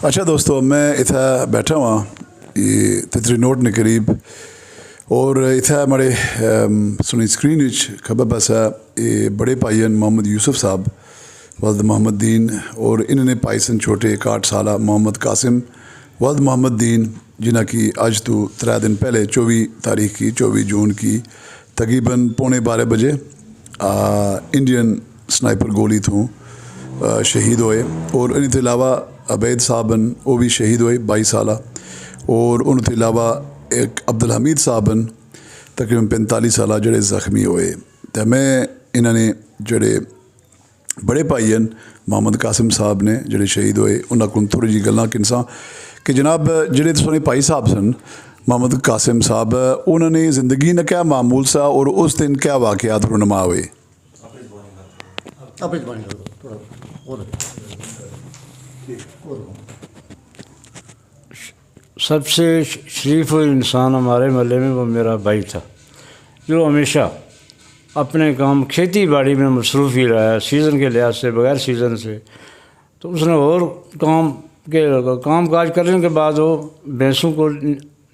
अच्छा दोस्तों, मैं इतना बैठा हुआ ये तितरी नोट के करीब और इतना हमारे सुनी स्क्रीन खबर बस है ये बड़े भाईन मोहम्मद यूसुफ साहब वल्द मोहम्मद दीन और इन्होंने पाइसन छोटे 61 साल मोहम्मद कासिम वल्द मोहम्मद दीन जिन्हें कि अज तो 3 दिन पहले 24 जून की तकरीबन 11:15 बजे इंडियन स्नाइपर गोली थों शहीद होए और इन अलावा अबैद साहबन वो भी शहीद होए 22 साल और उन अलावा एक अब्दुल हमीद साहबन तकरीबन 45 साल जड़े जख्मी होए। तो मैं इन्होंने जड़े बड़े भाईन मोहम्मद कासिम साहब ने जड़े शहीद होए उन्होंने को थोड़ी जी गल्लां किनसा कि जनाब जड़े सोने भाई साहब सन मोहम्मद कासिम साहब उन्होंने ज़िंदगी ने क्या मामूल सा और उस दिन क्या वाक़यात रुनमा हुए। सबसे शरीफ इंसान हमारे महल्ले में वो मेरा भाई था जो हमेशा अपने काम खेती बाड़ी में मसरूफ़ ही रहा है, सीज़न के लिहाज से बग़ैर सीज़न से। तो उसने और काम काज करने के बाद वो भैंसों को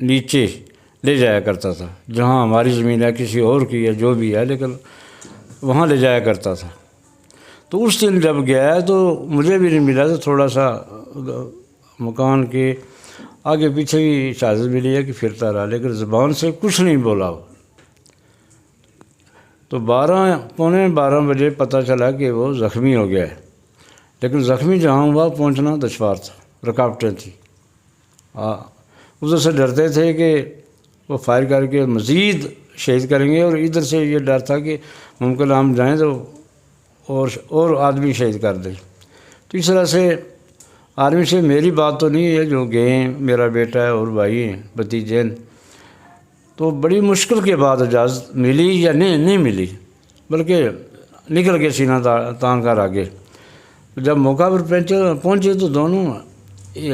नीचे ले जाया करता था, जहाँ हमारी ज़मीन है किसी और की है जो भी है, लेकिन वहाँ ले जाया करता था। तो उस दिन जब गया तो मुझे भी नहीं मिला, तो थोड़ा सा मकान के आगे पीछे भी इजाज़त मिली है कि फिरता रहा, लेकिन ज़बान से कुछ नहीं बोला। तो 12 बजे पता चला कि वो ज़ख्मी हो गया है, लेकिन ज़ख्मी जहाँ हुआ पहुँचना दुश्वार था, रुकावटें थी। उधर से डरते थे कि वो फायर करके मज़ीद शहीद करेंगे और इधर से ये डर था कि मुमकिन हम जाएँ तो और आदमी शहीद कर दें। तो इस तरह से आर्मी से मेरी बात तो नहीं है, जो गए मेरा बेटा है और भाई हैं भतीजे हैं। तो बड़ी मुश्किल के बाद इजाज़त मिली या नहीं मिली, बल्कि निकल के सीना तान कर आगे। जब मौका पर पहुँचे तो दोनों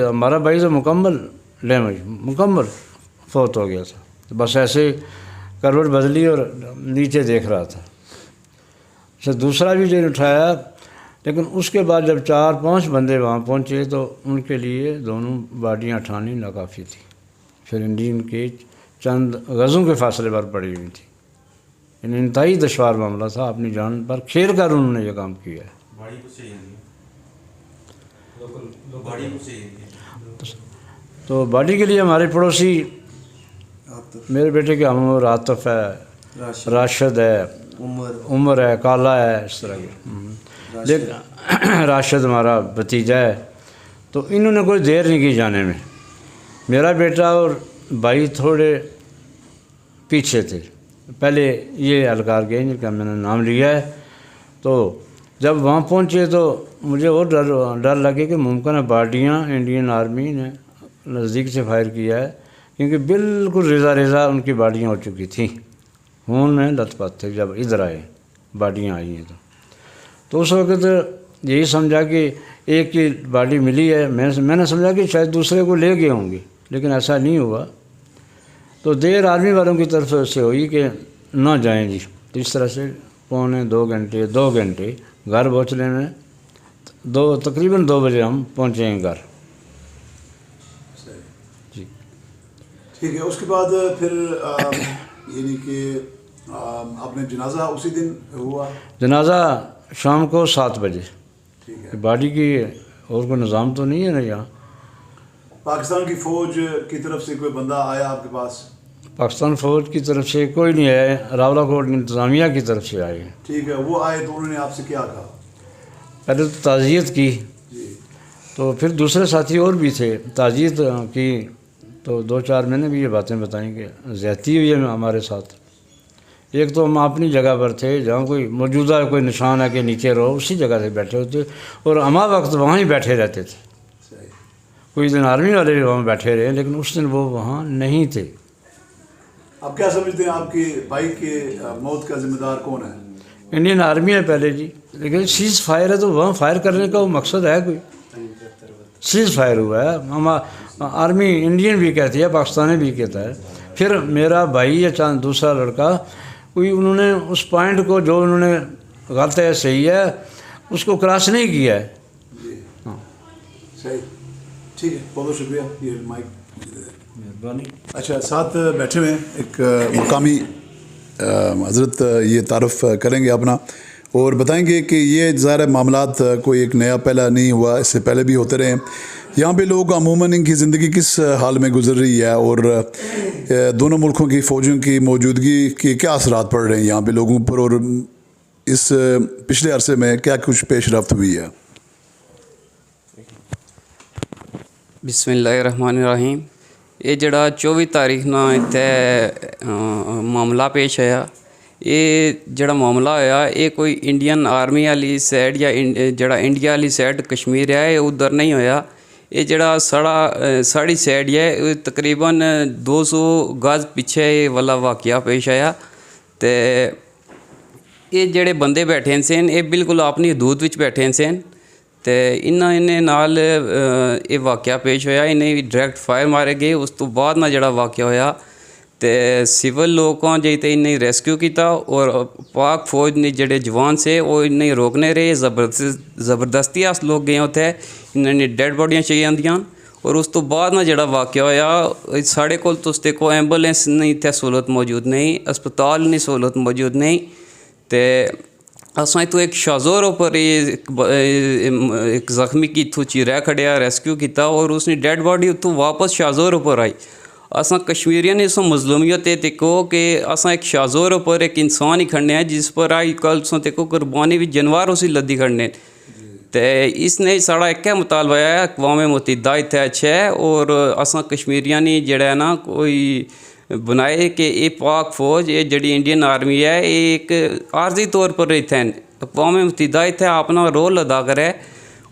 हमारा भाई तो मुकम्मल फौत हो गया था। तो बस ऐसे करवट बदली और नीचे देख रहा था। अच्छा, दूसरा भी जो उठाया, लेकिन उसके बाद जब 4-5 बंदे वहाँ पहुँचे तो उनके लिए दोनों बाडियाँ उठानी नाकाफ़ी थी। फिर इंडियन के चंद गज़ों के फासले पर पड़ी हुई थी। इंतहाई दुश्वार मामला था, अपनी जान पर खेल कर उन्होंने ये काम किया है। तो बाडी के लिए हमारे पड़ोसी मेरे बेटे के हम आतिफ है, राशिद है, उमर है, काला है, इस तरह के। लेकिन राशिद हमारा भतीजा है। तो इन्होंने कोई देर नहीं की जाने में। मेरा बेटा और भाई थोड़े पीछे थे, पहले ये अलकार गए जिनका मैंने नाम लिया है। तो जब वहाँ पहुँचे तो मुझे और डर लगे कि मुमकिन है बाडियाँ इंडियन आर्मी ने नज़दीक से फायर किया है, क्योंकि बिल्कुल रेज़ा उनकी बाडियाँ हो चुकी थी। खून में लथपथ थे। जब इधर आए बाडियाँ आई हैं तो उस वक्त यही समझा कि एक की बाडी मिली है। मैंने समझा कि शायद दूसरे को ले गए होंगे, लेकिन ऐसा नहीं हुआ। तो देर आर्मी वालों की तरफ से हुई कि ना जाएं जी। तो इस तरह से 2 घंटे घर पहुँचने में तकरीबन 2 बजे हम पहुँचे हैं घर। जी ठीक है। उसके बाद फिर यानी कि आपने जनाजा उसी दिन हुआ? जनाजा शाम को 7 बजे। ठीक है। बाडी की और कोई निज़ाम तो नहीं है ना यहाँ। पाकिस्तान की फ़ौज की तरफ से कोई बंदा आया आपके पास? पाकिस्तान फ़ौज की तरफ से कोई नहीं आया, रावलाकोट इंतज़ामिया की तरफ से आए। ठीक है। वो आए तो उन्होंने आपसे क्या कहा? पहले तो ताज़ियत की जी। तो फिर दूसरे साथी और भी थे, ताज़ियत की। तो 2-4 मैंने भी ये बातें बताई कि ज़्यादती हुई है हमारे साथ। एक तो हम अपनी जगह पर थे जहाँ कोई मौजूदा कोई निशान है कि नीचे रहो, उसी जगह से बैठे होते और हमा वक्त वहाँ ही बैठे रहते थे। कोई दिन आर्मी वाले भी वहाँ बैठे रहे, लेकिन उस दिन वो वहाँ नहीं थे। आप क्या समझते हैं आपके भाई के मौत का जिम्मेदार कौन है? इंडियन आर्मी है पहले जी, लेकिन सीज़ फायर है तो वहाँ फायर करने का वो मकसद है कोई? सीज़ फायर हुआ है, हम आर्मी इंडियन भी कहती है, पाकिस्तानी भी कहता है। फिर मेरा भाई या चांद दूसरा लड़का कोई उन्होंने उस पॉइंट को जो उन्होंने गलत है सही है उसको क्रॉस नहीं किया है। हाँ सही। ठीक है, बहुत बहुत शुक्रिया। ये माइक मेहरबानी। अच्छा, साथ बैठे हुए हैं एक मकामी हज़रत, ये तारफ़ करेंगे अपना और बताएंगे कि ये ज़ाहिर है मामलात कोई एक नया पहला नहीं हुआ, इससे पहले भी होते रहे हैं। यहाँ पे लोग अमूमन इनकी ज़िंदगी किस हाल में गुजर रही है और दोनों मुल्कों की फ़ौजों की मौजूदगी के क्या असरात पड़ रहे हैं यहाँ पे लोगों पर, और इस पिछले अरसे में क्या कुछ पेश रफ्त हुई है। बिस्मिल्लाहिर्रहमानिर्रहीम। ये जड़ा 24 तारीख ना इत्थे मामला पेश आया। ये जड़ा मामला होया ये कोई इंडियन आर्मी वाली साइड या जड़ा इंडिया वाली साइड कश्मीर है ये उधर नहीं होया। ये जड़ा साड़ी साइड है तकरीबन 200 गज पीछे ये वाला वाक़या पेश आया। तो ये जड़े बंदे बैठे सन ये बिल्कुल अपनी हदूद विच बैठे सन तो इन्हें नाल ये वाक़या पेश होया। इन्हें डायरैक्ट फायर मारे गए। उस तो बाद ना जड़ा वाक़या होया तो सिविल लोगों जे तो इन्हें रेस्क्यू किया और पाक फौज ने जड़े जवान से वो इन्हें रोकने रहे। ज़बरदस्ती अस लोग गए उत्थे, इन्होंने डेड बॉडियाँ चाहिए आंदियां। और उस तो बाद ना जड़ा वाक़या होया साढ़े कोल तुस देखो एंबुलेंस नहीं इत्थे सहूलत मौजूद नहीं, अस्पताल नहीं सहूलत मौजूद नहीं। तो असां इत्थों एक शाहज़ोर उप्पर एक जख्मी की इत्थों चीरा खड़िया रेस्क्यू किया और उसने डेड बॉडी उत्थों वापस शाहज़ोर उप्पर आई। असां कश्मीरियों ने सो मजलूमियत देखो कि असां एक शाहज़ोर उप्पर एक इंसान ही खड़ने जिस पर आई कल सो देखो कुर्बानी भी जानवर उसी लद्दी खड़ने। तो इसने साढ़ा एक मुतालबा है अक़वाम मुत्तहिदा इत्थे अच्छा है और असां कश्मीरियों ने जड़ा ना कोई बनाए कि ये पाक फौज ये जड़ी इंडियन आर्मी है ये एक आर्जी तौर पर इत्थे अक़वाम मुत्तहिदा इत्थे अपना रोल अदा करे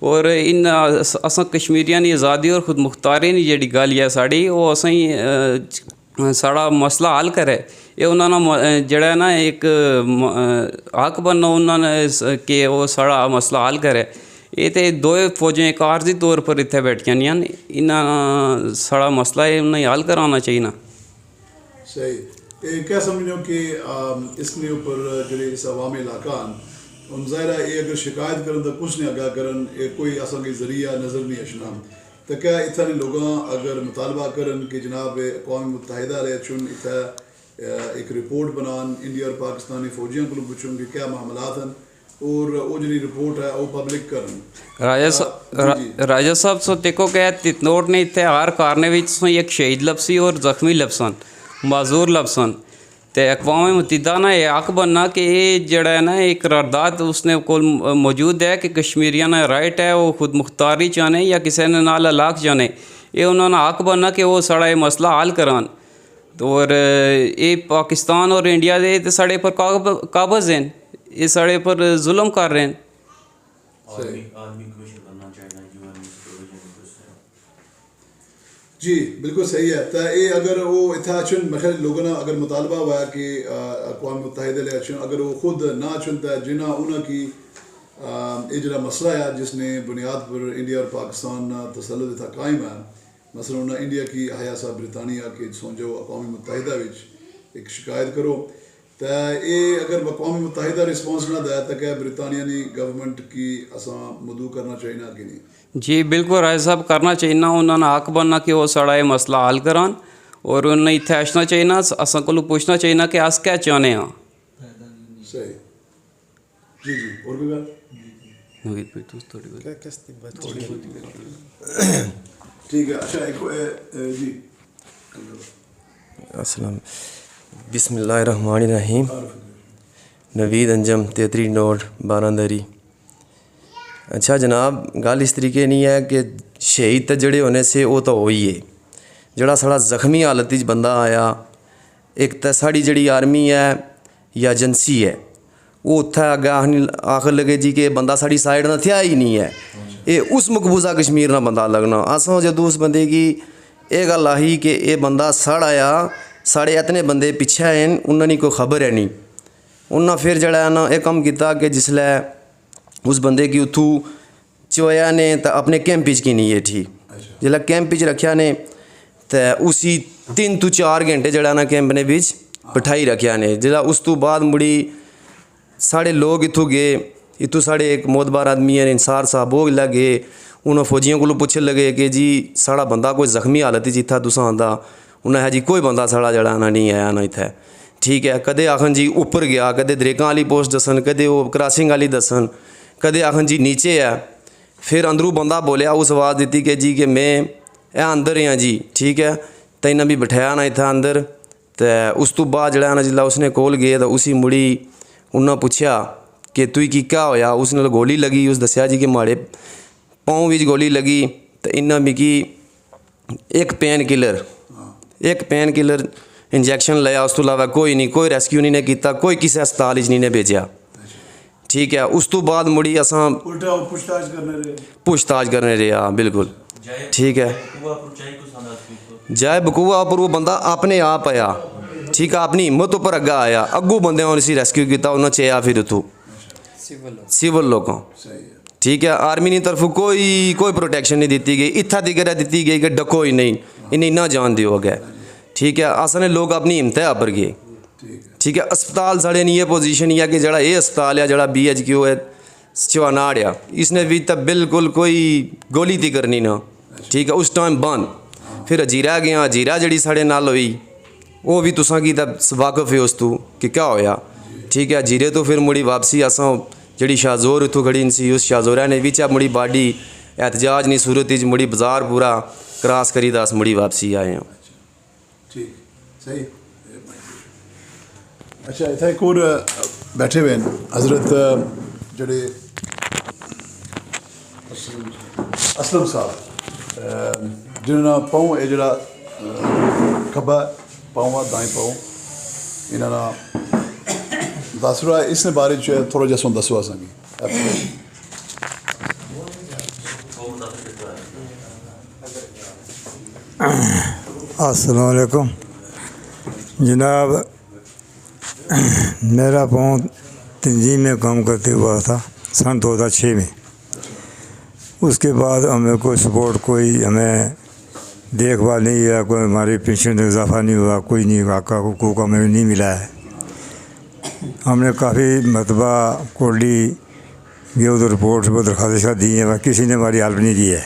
और इन असां कश्मीरियों की आज़ादी और खुद मुख्तारी की जड़ी गल है साड़ी वो असें साड़ा मसला हल करे। ये उन्होंने जड़ा ना एक हक बनना उन्होंने कि वो साड़ा मसला हल करे। ये तो दो फौजें एक आर्जी तौर पर इत्थे बैठियां नहीं हैं, इन्हें साड़ा मसला है उन्हें हल कराना चाहिए ना। सही क्या समझो कि इसके ऊपर जो इस अवामी इलाका उन ज़ाहिर ये अगर शिकायत करन तो कुछ नहीं आगा करन कोई असा के ज़रिया नज़र नहीं अचना तो क्या इतने लोग अगर मुतालबा करन कि जनाब अक़वाम मुत्तहिदा रहे चुन इतना एक रिपोर्ट बनान इंडिया और पाकिस्तानी फौजियों को पूछूँ कि क्या मामलात हैं और वो जी रिपोर्ट है वो पब्लिक करन। राजा साहब सो देखो क्या तितनोट ने इतने हर कारने एक शहीद लफ्सी और जख्मी लफ्सन माजूर लफ्सन तो अक़वाम मुत्तहिदा ना ये हक बनना कि ये जड़ा है ना एक करारदाद उसने को मौजूद है कि कश्मीरियों ने राइट है वो खुद मुख्तारी चाहने या किसी ने नाल अलाक चाहने ये उन्होंने हक बनना कि वो साड़ा ये मसला हल करान। तो और ये पाकिस्तान और इंडिया दे तो साढ़े पर काबज़ हैं, ये साढ़े पर जुल्म कर रहे हैं। जी बिल्कुल सही है। तो ये अगर वो इतना अचन मैं लोगों ने अगर मुतालबा हुआ कि अक़वाम मुत्तहिदा ले अचन अगर वो खुद ना चुनता जिन्हें उन्होंने ये जरा मसला है जिसने बुनियाद पर इंडिया और पाकिस्तान तसल्लुत था कायम है मसलन उन्हें इंडिया की हया साहब ब्रितानिया के सोचो अक़वाम मुत्तहिदा एक शिकायत करो तो ये अगर अक़वाम मुत्तहिदा रिस्पॉन्स ना दे तो क्या ब्रितानिया की गवर्नमेंट की असा मदू करना चाहिए ना कि नहीं। जी बिल्कुल राय साहब करना चाहिए ना, उन्होंने हक बनना कि वो साड़ा ये मसला हल करान और उन्हें इत्थे आना चाहिए ना असा को पूछना चाहिए ना कि अस क्या चाहने हाँ। सही जी जी और भी ठीक है। अच्छा एक जी अस्सलाम बिस्मिल्लाहिर्रहमानिर्रहीम। नवीद अंजम 33 नोट बारांदरी। अच्छा जनाब गल इस तरीके नहीं है कि शहीद तो जड़े होने से वो तो हो ही है जड़ा साड़ा जख्मी हालत बंदा आया एक तो साड़ी जड़ी आर्मी है या एजेंसी है वो उत्थे अगे आखिर लगे जी कि बंदा साड़ी साइड ना थिया ही नहीं है ये उस मकबूजा कश्मीर ना बंदा लगना। असा जदों उस बंदे की ये गल आई कि ये बंदा साड़ा आ साढ़े इतने बंदे पिछे हैं उन्होंने कोई खबर है नहीं उन्हें फिर जड़ा ना यह कम किया कि जिसलै उस बंदे की उथू चोया ने तो अपने कैंप की नहीं है ठीक जिसलै कैंप रखा ने तो उसी 3 to 4 घंटे जड़ा ना कैंप ने बिच बिठाई रखा ने जिसलै उस तो बाद मुड़ी साढ़े लोग इतों गए इतों साढ़े एक मोतबार आदमी है इंसार साहब वो गए उन्होंने फौजियों को पुछन लगे कि जी साढ़ा बंदा कोई जख्मी हालत च इत्थै तुसां आंदा, उन्हें है जी कोई बंदा साढ़ा जड़ा आना नहीं आया ना इत्थै, ठीक है। कदे आखन जी उप्पर गया, कदे दरेकां वाली पोस्ट दसन, कदे वो क्रॉसिंग वाली दसन, कदे आखन जी नीचे है। फिर अंदरों बंदा बोलिया, उस आवाज़ दी कि जी कि मैं अंदर हाँ जी, ठीक है, तो इन्हें भी बिठाया ना इत्थै अंदर। तो उस तो बाद जड़ा ना जिल्ला उसने कोल गए तो उसी मुड़ी उन्हें पूछया कि तुई की क्या होया, उसने गोली लगी। उस दसिया जी कि माड़े पाँव बिच गोली लगी। तो इन्हें मिगी एक पेन किलर इंजैक्शन लिया, उस तो इलावा कोई नहीं, कोई रेस्क्यू नहीं ने किया, कोई किसी अस्पताल नहीं ने भेजा, ठीक है। उस तो बाद मुड़ी असां पूछताछ करने रहे, हाँ बिल्कुल, ठीक है। जाए बकूआपुर वो बंदा अपने आप आया, ठीक है, अपनी हिम्मत उपर अग्गा आया, अग्गू बंदे उसी रेस्क्यू किया, उन्हें चेया फिर उतों सिविल लोगों, ठीक है। आर्मी की तरफ कोई प्रोटेक्शन नहीं दी गई, इत्था दिगर दी गई कि डको ही नहीं, इन्हें इन्ना जान दियो गया, ठीक है। असने लोग अपनी हिम्मत अपर गए, ठीक है। अस्पताल साढ़े नहीं ये पोजीशन ही है कि जड़ा ये अस्पताल है जड़ा BHQ है चवानाड़ आ, इसने भी तब बिल्कुल कोई गोली ती करनी ना, ठीक है, उस टाइम बंद। फिर अजीरा गया, अजीरा जड़ी साढ़े नाल हुई वो भी तुसां की तब वाकफ है उस तू कि क्या होया, ठीक है। अजीरे तो फिर मुड़ी वापसी असां जड़ी शाहजोर इतों खड़ी सी, उस शाहजोरा ने बिचा मुड़ी बाडी एहतजाज नहीं सूरत मुड़ी बाजार पूरा क्रॉस करी दस मुड़ी वापसी आए हैं। ठीक सही। अच्छा इतना एक और बैठे हुए हैं हज़रत जड़े असलम साहब, जिन्होंने पाँव ये जड़ा खब्बा पाँव दाएं पाँव इन्होंने दस रहा, इसने बारे थोड़ा जैसा दसो असेंगी। अस्सलाम वालेकुम जनाब, मेरा पाँव तंजीम में काम करते हुआ था सन 2006 में। उसके बाद हमें कोई सपोर्ट, कोई हमें देखभाल नहीं हुआ, कोई हमारी पेंशन में इजाफा नहीं हुआ, कोई नहीं वाक़ा हुकूक हमें नहीं मिला है। हमने काफ़ी मरतबा कोर्डी ये उधर रिपोर्ट वो दरख्वास्त दी है, किसी ने हमारी हेल्प नहीं की है।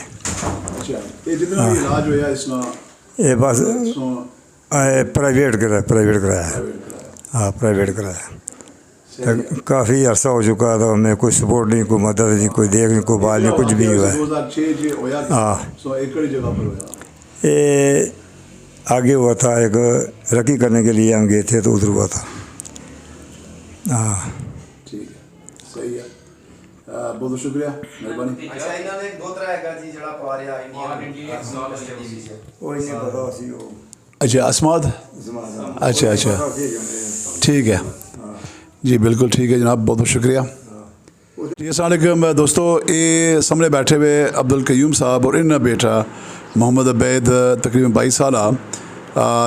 ये जितना भी इलाज होया इसमें ये बस प्राइवेट कराया है, हाँ प्राइवेट कराया। तो काफ़ी अरसा हो चुका था, हमें कोई सपोर्ट नहीं, कोई मदद नहीं, कोई देख नहीं, कोई बाल नहीं, कुछ भी नहीं हुआ। 2006 हाँ जगह पर होया। ये आगे हुआ था, एक रकी करने के लिए हम गए थे तो उधर हुआ था। हाँ ठीक है, सही है, बहुत बहुत शुक्रिया, मेहरबानी। अच्छा इन्होंने दो तरह का जी जड़ा पा रहा अच्छा अस्माद, अच्छा अच्छा ठीक है जी, बिल्कुल ठीक है जनाब, बहुत बहुत शुक्रिया जी। अस्सलाम वालेकुम दोस्तों, ये सामने बैठे हुए अब्दुल कयूम साहब और इन्ना बेटा मोहम्मद अबैद तकरीबन 22 साल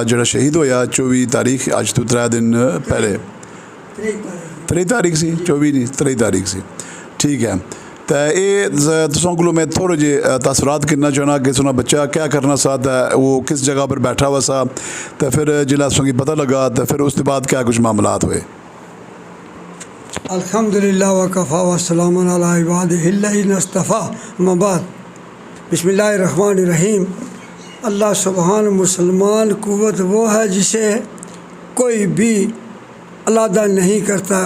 जड़ा शहीद होया 24 तारीख, अज तो 3 दिन पहले 3 तारीख सी, 24 नहीं 3 तारीख सी, ठीक है। तो ये तुसों को मैं थोड़े जे तासरात करना चाहना कि सुना बच्चा क्या करना चाहता है, वो किस जगह पर बैठा हुआ सा, तो फिर जिला की पता लगा, तो फिर उसके बाद क्या कुछ मामलात हुए। अल्हम्दुलिल्लाह वकफ़ा वस्सलामुन अला इबादिहिल्लज़ीना इस्तफ़ा, अम्मा बाद, बिस्मिल्लाहिर्रहमानिर्रहीम। अल्लाह सुब्हान मुसलमान कुव्वत वो है जिसे कोई भी अलहदा नहीं करता,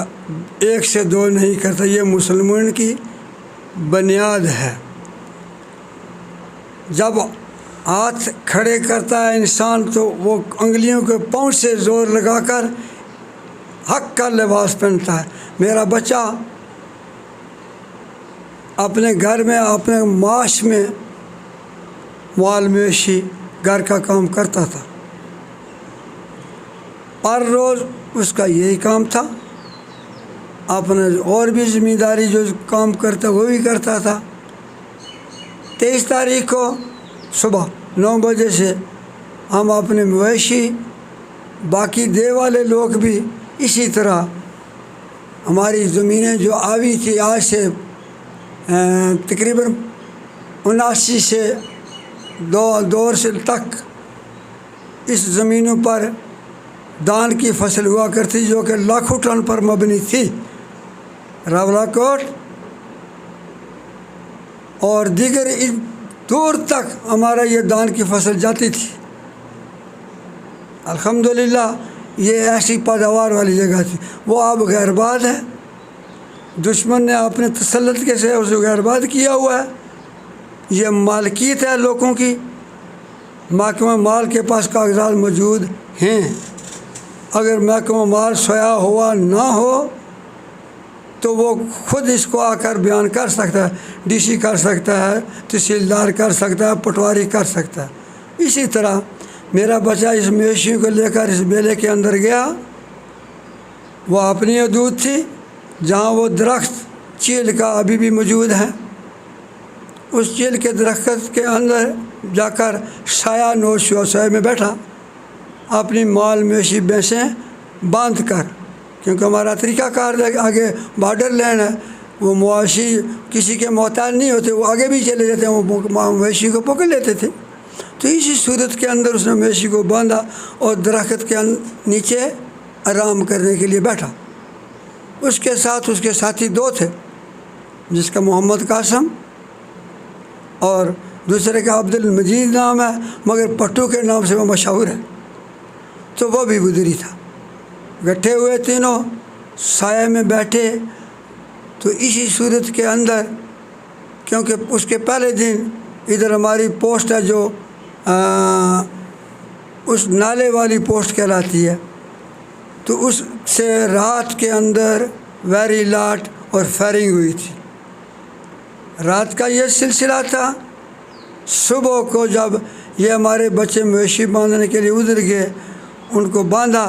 एक से दो नहीं करता, ये मुसलमान की बुनियाद है। जब हाथ खड़े करता है इंसान तो वो उंगलियों के पाँव से ज़ोर लगाकर हक का लिबास पहनता है। मेरा बच्चा अपने घर में, अपने माश में माल मवेशी घर का काम करता था, हर रोज़ उसका यही काम था। अपने और भी ज़िम्मेदारी जो काम करता वो भी करता था। 23 तारीख को सुबह 9 बजे से हम अपने मवेशी, बाकी दे वाले लोग भी इसी तरह हमारी ज़मीनें जो आवी थी आज से तकरीबन 79 से 2 से तक इस ज़मीनों पर दान की फसल हुआ करती जो कि लाखों टन पर मबनी थी। रावलाकोट اور دیگر دور تک ہمارا یہ دان کی فصل جاتی تھی۔ الحمدللہ یہ ایسی پیداوار والی جگہ تھی، وہ اب غیر آباد ہے۔ دشمن نے اپنے تسلط کے سے اسے غیر آباد کیا ہوا ہے۔ یہ مالکیت ہے لوگوں کی، محکمہ مال کے پاس کاغذات موجود ہیں۔ اگر محکمہ مال سویا ہوا نہ ہو تو وہ خود اس کو آ کر بیان کر سکتا ہے، ڈی سی کر سکتا ہے، تحصیلدار کر سکتا ہے، پٹواری کر سکتا ہے۔ اسی طرح میرا بچہ اس مویشیوں کو لے کر اس میلے کے اندر گیا، وہ اپنی حدود تھی جہاں وہ درخت چیل کا ابھی بھی موجود ہے، اس چیل کے درخت کے اندر جا کر سایہ نوش ہوا، سایہ میں بیٹھا، اپنی مال مویشی بھینسیں باندھ کر، کیونکہ ہمارا طریقہ کار آگے بارڈر لینڈ ہے، وہ مواشی کسی کے محتاج نہیں ہوتے، وہ آگے بھی چلے جاتے ہیں، وہ مویشی کو پکڑ لیتے تھے۔ تو اسی صورت کے اندر اس نے مویشی کو باندھا اور درخت کے نیچے آرام کرنے کے لیے بیٹھا۔ اس کے ساتھ اس کے ساتھی دو تھے، جس کا محمد قاسم اور دوسرے کا عبد المجید نام ہے، مگر پٹو کے نام سے وہ مشہور ہے۔ تو وہ بھی بدری تھا، گٹھے ہوئے تینوں سائے میں بیٹھے۔ تو اسی صورت کے اندر، کیونکہ اس کے پہلے دن ادھر ہماری پوسٹ ہے جو اس نالے والی پوسٹ کہلاتی ہے، تو اس سے رات کے اندر ویری لاٹ اور فائرنگ ہوئی تھی۔ رات کا یہ سلسلہ تھا۔ صبح کو جب یہ ہمارے بچے مویشی باندھنے کے لیے ادھر گئے، ان کو باندھا۔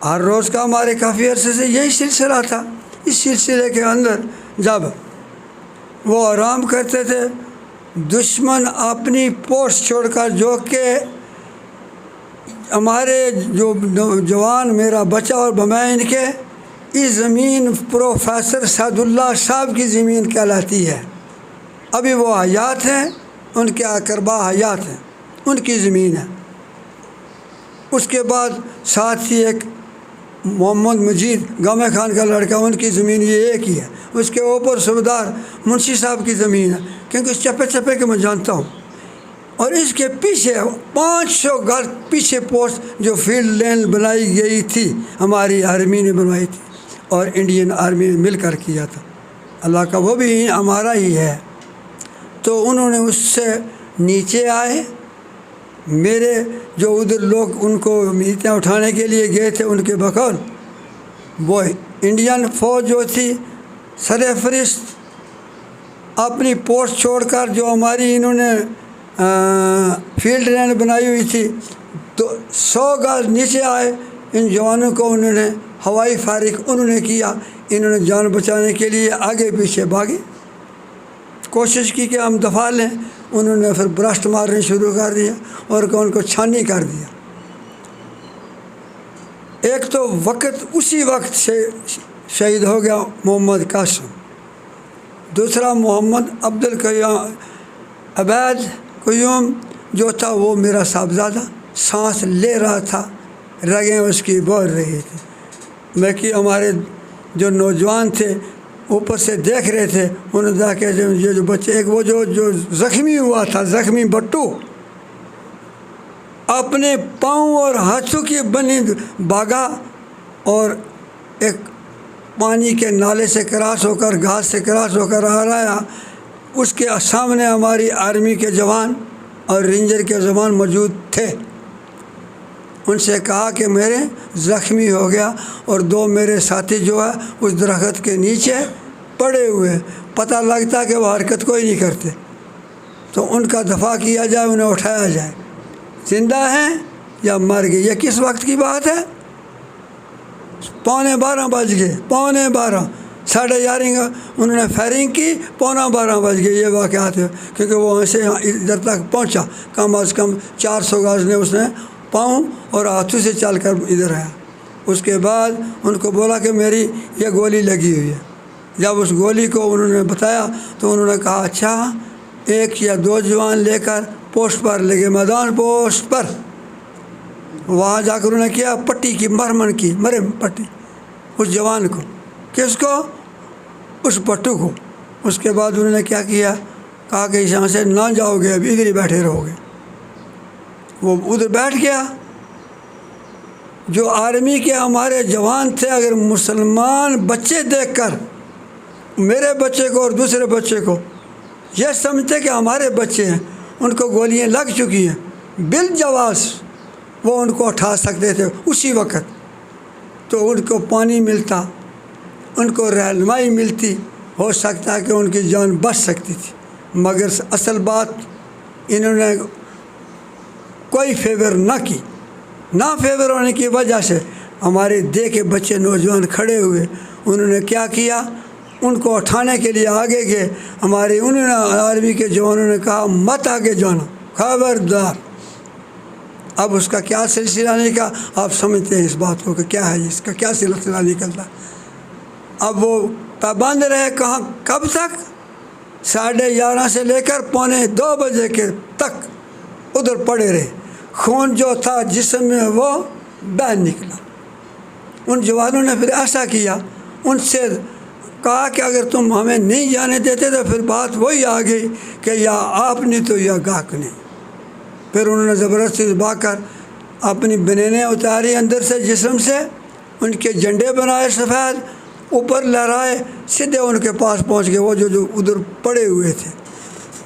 ہر روز کا ہمارے کافی عرصے سے یہی سلسلہ تھا۔ اس سلسلے کے اندر جب وہ آرام کرتے تھے، دشمن اپنی پوسٹ چھوڑ کر، جو کہ ہمارے جو نوجوان میرا بچہ اور بمائن کے، اس زمین پروفیسر سعد اللہ صاحب کی زمین کہلاتی ہے۔ ابھی وہ حیات ہیں، ان کے اقربا حیات ہیں، ان کی زمین ہے۔ اس کے بعد ساتھ ہی ایک محمد مجید گامے خان کا لڑکا، ان کی زمین یہ ایک ہی ہے۔ اس کے اوپر صوبیدار منشی صاحب کی زمین ہے، کیونکہ اس چپے چپے کے میں جانتا ہوں۔ اور اس کے پیچھے 500 گز پیچھے پوسٹ جو فیلڈ لین بنائی گئی تھی، ہماری آرمی نے بنوائی تھی اور انڈین آرمی نے مل کر کیا تھا۔ اللہ کا وہ بھی ہمارا ہی ہے۔ تو انہوں نے اس سے نیچے آئے، میرے جو ادھر لوگ ان کو میتیں اٹھانے کے لیے گئے تھے، ان کے بقول وہ انڈین فوج جو تھی سر فہرست اپنی پوسٹ چھوڑ کر، جو ہماری انہوں نے فیلڈ لین بنائی ہوئی تھی، تو 100 گز نیچے آئے۔ ان جوانوں کو انہوں نے ہوائی فائرنگ انہوں نے کیا، انہوں نے جان بچانے کے لیے آگے پیچھے بھاگے، کوشش کی کہ ہم دفاع لیں۔ انہوں نے پھر برسٹ مارنے شروع کر دیا اور ان کو چھانی کر دیا۔ ایک تو اسی وقت سے شہید ہو گیا محمد قاسم، دوسرا محمد عبید قیوم جو تھا، وہ میرا صاحبزادہ سانس لے رہا تھا، رگیں اس کی بول رہی تھی۔ میں کہ ہمارے جو نوجوان تھے اوپر سے دیکھ رہے تھے، انہوں نے دیکھا کہ یہ جو بچے، ایک وہ جو زخمی ہوا تھا، زخمی بٹو، اپنے پاؤں اور ہاتھوں کی بنی باغا اور ایک پانی کے نالے سے کراس ہو کر، گھاس سے کراس ہو کر آ رہا ہے۔ اس کے سامنے ہماری آرمی کے جوان اور رینجر کے جوان موجود تھے۔ ان سے کہا کہ میرے زخمی ہو گیا اور 2 میرے ساتھی جو ہے اس درخت کے نیچے پڑے ہوئے، پتہ لگتا کہ وہ حرکت کوئی نہیں کرتے، تو ان کا دفاع کیا جائے، انہیں اٹھایا جائے۔ زندہ ہیں یا مر گئے؟ یہ کس وقت کی بات ہے؟ 11:15 بج گئے، 11:15، 11:30 انہوں نے فائرنگ کی، 11:15 بج گئے۔ یہ واقعات ہے، کیونکہ وہ وہاں سے ادھر تک پہنچا، کم از کم 400 گز نے اس نے پاؤں اور ہاتھوں سے چل کر ادھر آیا۔ اس کے بعد ان کو بولا کہ میری یہ گولی لگی ہوئی ہے۔ جب اس گولی کو انہوں نے بتایا تو انہوں نے کہا اچھا، 1 یا 2 جوان لے کر پوسٹ پر لگے، میدان پوسٹ پر۔ وہاں جا کر انہوں نے کیا، پٹی کی مرمن کی، مرم پٹی اس جوان کو۔ کس کو؟ اس پٹو کو۔ اس کے بعد انہوں نے کیا کیا، कहा कि यहाँ से ना जाओगे, अब इधर ही बैठे रहोगे। वो उधर बैठ गया। जो आर्मी के हमारे जवान थे, अगर मुसलमान बच्चे देखकर मेरे बच्चे को और दूसरे बच्चे को यह समझते कि हमारे बच्चे हैं, उनको गोलियां लग चुकी हैं, बिल जवास वो उनको उठा सकते थे उसी वक्त। तो उनको पानी मिलता, उनको रहनुमाई मिलती, हो सकता है कि उनकी जान बच सकती थी। मगर असल बात इन्होंने कोई फेवर ना की। ना फेवर होने की वजह से हमारे देखे बच्चे नौजवान खड़े हुए, उन्होंने क्या किया, उनको उठाने के लिए आगे गए। हमारे उन्होंने आर्मी के जवानों ने कहा मत आगे जाना, खबरदार। अब उसका क्या सिलसिला निकला आप समझते हैं इस बात को कि क्या है, इसका क्या सिलसिला निकलता। अब वो पाबंद रहे कहाँ, कब तक, 11:30 से लेकर 1:45 बजे के तक उधर पड़े रहे। खून जो था जिस्म में वो बह निकला। उन जवानों ने फिर ऐसा किया, उनसे कहा कि अगर तुम हमें नहीं जाने देते तो फिर बात वही आ गई कि या आप नहीं तो या गाक नहीं। फिर उन्होंने ज़बरदस्ती दबाकर अपनी बनेने उतारी अंदर से जिस्म से, उनके झंडे बनाए सफ़ेद, ऊपर लहराए, सीधे उनके पास पहुंच गए। वो जो उधर पड़े हुए थे,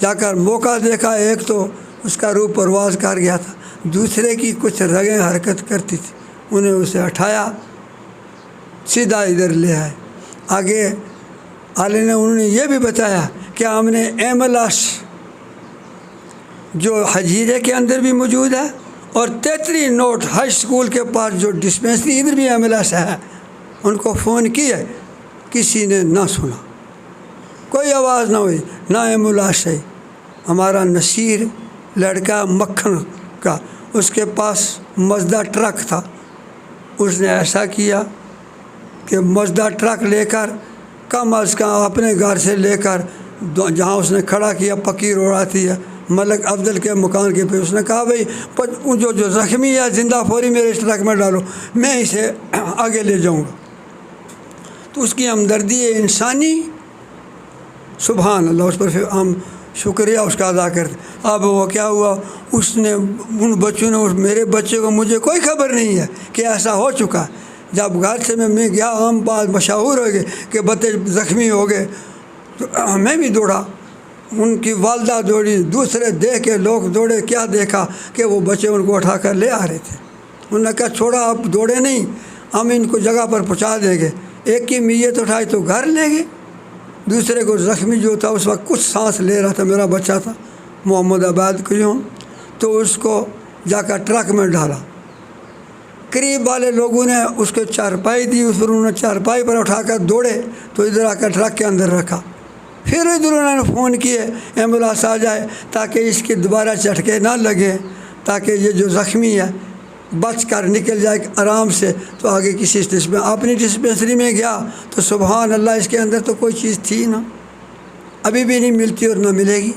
जाकर मौका देखा, एक तो उसका रूह परवाज़ कर गया था, दूसरे की कुछ रगें हरकत करती थी, उन्हें उसे हटाया, सीधा इधर ले आए। आगे आले ने उन्होंने ये भी बताया कि हमने एमएलएस जो हजीरे के अंदर भी मौजूद है और 33 नोट हाई स्कूल के पास जो डिस्पेंसरी इधर भी एमएलएस है, उनको फ़ोन किया, किसी ने ना सुना, कोई आवाज़ ना हुई, ना एम्बुलेंस है। हमारा नसीर लड़का मक्खन का, उसके पास मज़दा ट्रक था, उसने ऐसा किया कि मज़दा ट्रक लेकर कम अज़ कम अपने घर से लेकर जहाँ उसने खड़ा किया, पक्की रोड आती है मलक अफजल के मकान के पे, उसने कहा भाई जो ज़ख्मी है जिंदा फौरी मेरे इस ट्रक में डालो, मैं इसे आगे ले जाऊँगा। तो उसकी हमदर्दी इंसानी, सुभान अल्लाह, उस पर फिर हम शुक्रिया उसका अदा करते। अब वो क्या हुआ, उसने उन बच्चों ने, उस मेरे बच्चे को, मुझे कोई खबर नहीं है कि ऐसा हो चुका। जब घर से मैं गया, हम बात मशहूर हो गए कि बच्चे ज़ख्मी हो गए, तो मैं भी दौड़ा, उनकी वालदा दौड़ी, दूसरे देख के लोग दौड़े। क्या देखा कि वो बच्चे उनको उठा कर ले आ रहे थे। उन्होंने कहा छोड़ा, आप दौड़े नहीं, हम इनको जगह पर पहुंचा देंगे। एक की मीयत उठाई तो घर ले गए, दूसरे को ज़ख्मी जो था उस वक्त कुछ सांस ले रहा था, मेरा बच्चा था, मोहम्मद आबाद क्यों, तो उसको जाकर ट्रक में डाला। करीब वाले लोगों ने उसको चारपाई दी, उस पर उन्होंने चारपाई पर उठाकर दौड़े तो इधर आकर ट्रक के अंदर रखा। फिर इधर उन्होंने फ़ोन किए एम्बुलेंस आ जाए ताकि इसके दोबारा झटके ना लगे, ताकि ये जो ज़ख्मी है बच कर निकल जाए आराम से। तो आगे किसी अपनी डिस्पेंसरी में गया तो सुभान अल्लाह, इसके अंदर तो कोई चीज़ थी ना, अभी भी नहीं मिलती और ना मिलेगी।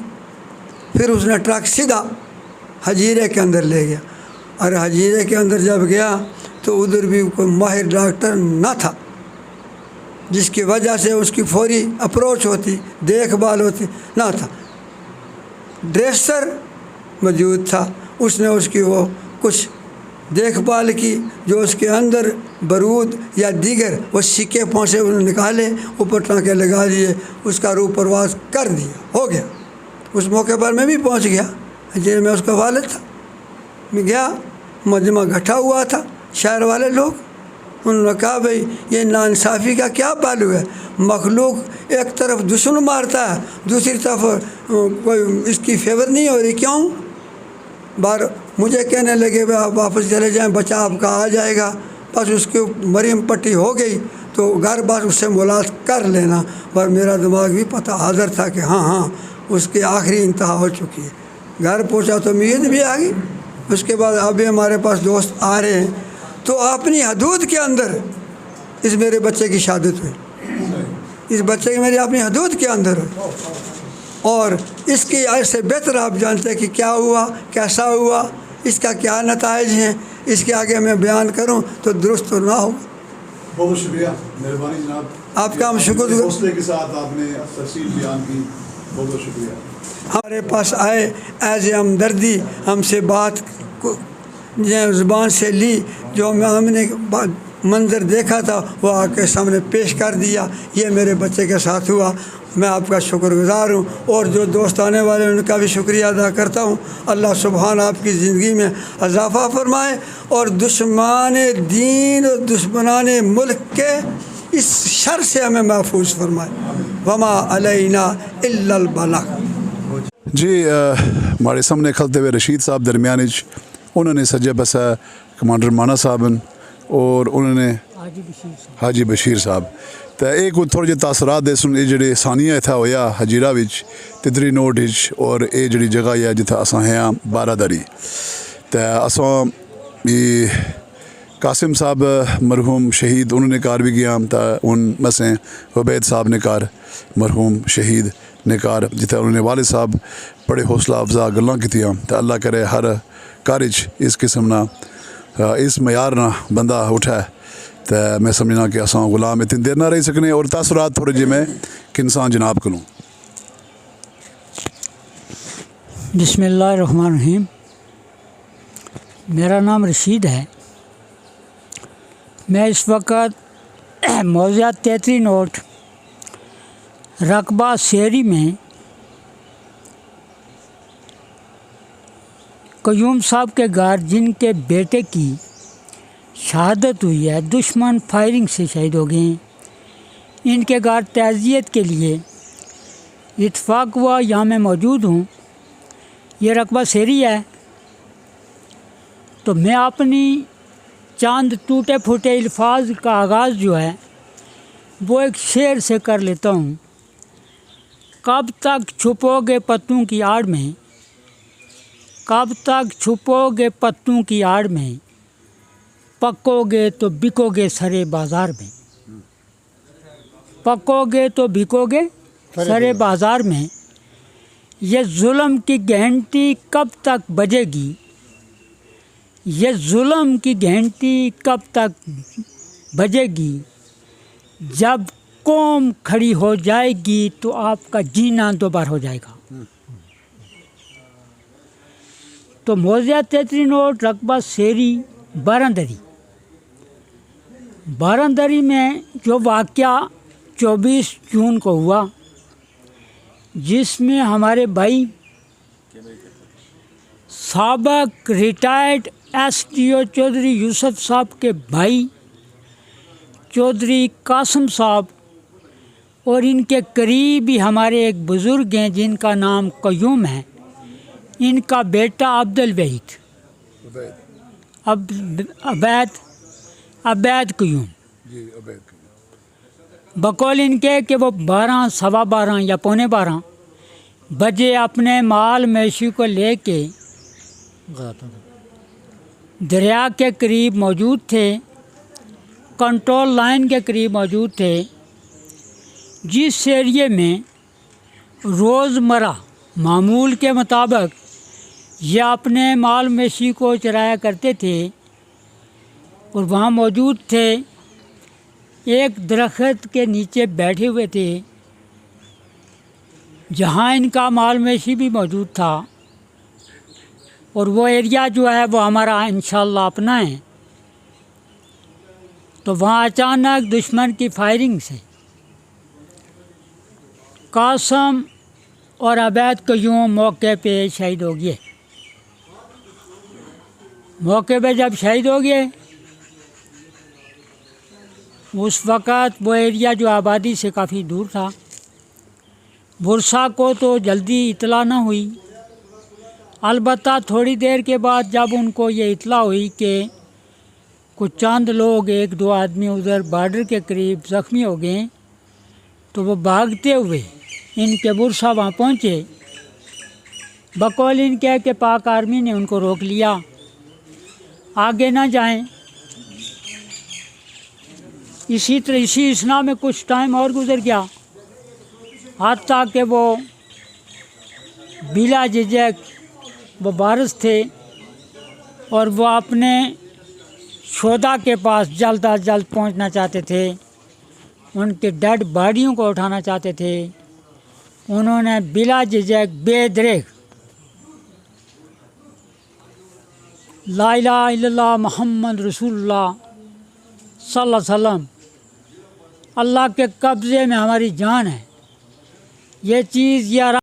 फिर उसने ट्रक सीधा हजीरे के अंदर ले गया, और हजीरे के अंदर जब गया तो उधर भी कोई माहिर डॉक्टर ना था, जिसकी वजह से उसकी फौरी अप्रोच होती, देखभाल होती, ना था। ड्रेसर मौजूद था, उसने उसकी वो कुछ देखभाल की, जो उसके अंदर बारूद या दीगर वो सिक्के पहुँचे उन्होंने निकाले, ऊपर टाँके लगा दिए, उसका रूह परवाज़ कर दिया, हो गया। उस मौके पर मैं भी पहुँच गया, जिस में उसका वालिद था। मैं गया, मजमा इकट्ठा हुआ था, शहर वाले लोग, उन्होंने कहा भाई ये नाइंसाफ़ी का क्या पहलू है, मखलूक एक तरफ दुश्मन मारता है, दूसरी तरफ कोई इसकी फेवर नहीं हो रही, क्यों? बार मुझे कहने लगे भाई आप वापस चले जाएं, बच्चा आपका आ जाएगा। बस उसकी मरियम पट्टी हो गई तो घर बार उससे मुलाकात कर लेना, पर मेरा दिमाग भी पता हाज़िर था कि हाँ उसकी आखिरी इंतहा हो चुकी है। घर पहुंचा तो उम्मीद भी आ गई। उसके बाद अभी हमारे पास दोस्त आ रहे हैं, तो अपनी हदूद के अंदर इस मेरे बच्चे की शहादत हुई, इस बच्चे की मेरी अपनी हदूद के अंदर हुई। और इसकी ऐसे बेहतर आप जानते हैं कि क्या हुआ, कैसा हुआ, इसका क्या नताइज हैं, इसके आगे मैं बयान करूं तो दुरुस्त तो ना होगा। बहुत शुक्रिया, मेहरबानी जनाब, आपका हम शुक्र हौसले के साथ आपने तफसील बयान की। बहुत बहुत शुक्रिया। हमारे पास आए एज हमदर्दी, हमसे बात ज़ुबान से ली, जो हमने मंज़र देखा था वो आके सामने पेश कर दिया। ये मेरे बच्चे के साथ हुआ। मैं आपका शुक्रगुज़ार हूँ और जो दोस्त आने वाले उनका भी शुक्रिया अदा करता हूँ। अल्लाह सुबहान आपकी ज़िंदगी में इजाफ़ा फरमाए और दुश्मन दीन और दुश्मनान मुल्क के इस शर से हमें महफूज फरमाए। वमा अलैना इल्लल बलाग। जी हमारे सामने खलते हुए रशीद साहब दरमियानिज, उन्होंने सज्जे बसा कमांडर माना साहबन और उन्होंने हाजी बशीर साहब। तो एक थोड़े जे तासरात दे सुन जे सानिया इतना होया हजीरा विच तितरी नोट विच, और ये जी जगह है जिथे अस हैं बारादरी। तो असा कासिम साहब मरहूम शहीद उन्होंने कार भी गया, तो उन मसें उबैद साहब ने कार मरहूम शहीद ने कार जिथे उन्होंने वालिद साहब बड़े हौसला अफजा गल्लां कीतियां। तो अल्लाह करे हर कार इस किस्म ना इस मयार ना बंदा उठा। तो मैं समझना कि असां गुलाम इतनी देर ना रही सकने। और तासुरात थोड़े जे मैं किसान जनाब को लूँ। बिस्मिल्लाहिर्रहमानिर्रहीम। मेरा नाम रशीद है। मैं इस वक्त मौज़ा 33 नोट रकबा शेरी में कयूम साहब के घर, जिनके बेटे की शहादत हुई है, दुश्मन फायरिंग से शहीद हो गए हैं, इनके घर ताज़ियत के लिए इत्फाक हुआ। यहाँ मैं मौजूद हूँ। ये रकबा शेरी है। तो मैं अपनी चंद टूटे फूटे अल्फाज का आगाज़ जो है वो एक शेर से कर लेता हूँ। कब तक छुपोगे पत्तों की आड़ में, कब तक छुपोगे पत्तों की आड़ में, पकोगे तो बिकोगे सरे बाज़ार में, पकोगे तो बिकोगे सरे बाज़ार में। ये जुल्म की घंटी कब तक बजेगी, ये जुल्म की घंटी कब तक बजेगी, जब कौम खड़ी हो जाएगी तो आपका जीना दोबारा हो जाएगा। तो मौज़ा 33 नोट रकबा शेरी बारादरी। बारादरी में जो वाक़या 24 जून को हुआ, जिसमें हमारे भाई साबक रिटायर्ड SDO चौधरी यूसुफ साहब के भाई चौधरी कासिम साहब और इनके करीबी हमारे एक बुज़ुर्ग हैं जिनका नाम कयूम है, इनका बेटा अब्दुल वहीद अबैद कयूम, बकौल इनके कि वो 12 सवा 12 या पौने 12 बजे अपने माल मवेशी को लेके दरिया के करीब मौजूद थे, कंट्रोल लाइन के करीब मौजूद थे, जिस एरिए में रोज़मर्रा मामूल के मुताबिक ये अपने माल मवेशी को चराया करते थे। और वहाँ मौजूद थे, एक दरख्त के नीचे बैठे हुए थे जहाँ इनका माल मवेशी भी मौजूद था। और वो एरिया जो है वो हमारा इंशाअल्लाह अपना है। तो वहाँ अचानक दुश्मन की फायरिंग से कासिम और अबैद कयूम मौके पे शहीद हो गए। मौके पे जब शहीद हो गए, उस वक़्त वो एरिया जो आबादी से काफ़ी दूर था, बुरसा को तो जल्दी इतला ना हुई। अलबत्ता थोड़ी देर के बाद जब उनको ये इतला हुई कि कुछ चंद लोग, 1-2 आदमी उधर बॉर्डर के करीब ज़ख्मी हो गए, तो वो भागते हुए इनके बुरसा वहाँ पहुँचे। बकौल इनके कि पाक आर्मी ने उनको रोक लिया, आगे ना जाएं। इसी इसना में कुछ टाइम और गुजर गया, हत्ता कि वो बिला झिझक वो वारिस थे और वो अपने शोदा के पास जल्द अज जल्द पहुंचना चाहते थे, उनके डेड बॉडियों को उठाना चाहते थे। انہوں نے بلا جھجک بے دریغ لا الہ الا اللہ محمد رسول اللہ صلی اللہ علیہ وسلم، اللہ کے قبضے میں ہماری جان ہے، یہ چیز یہ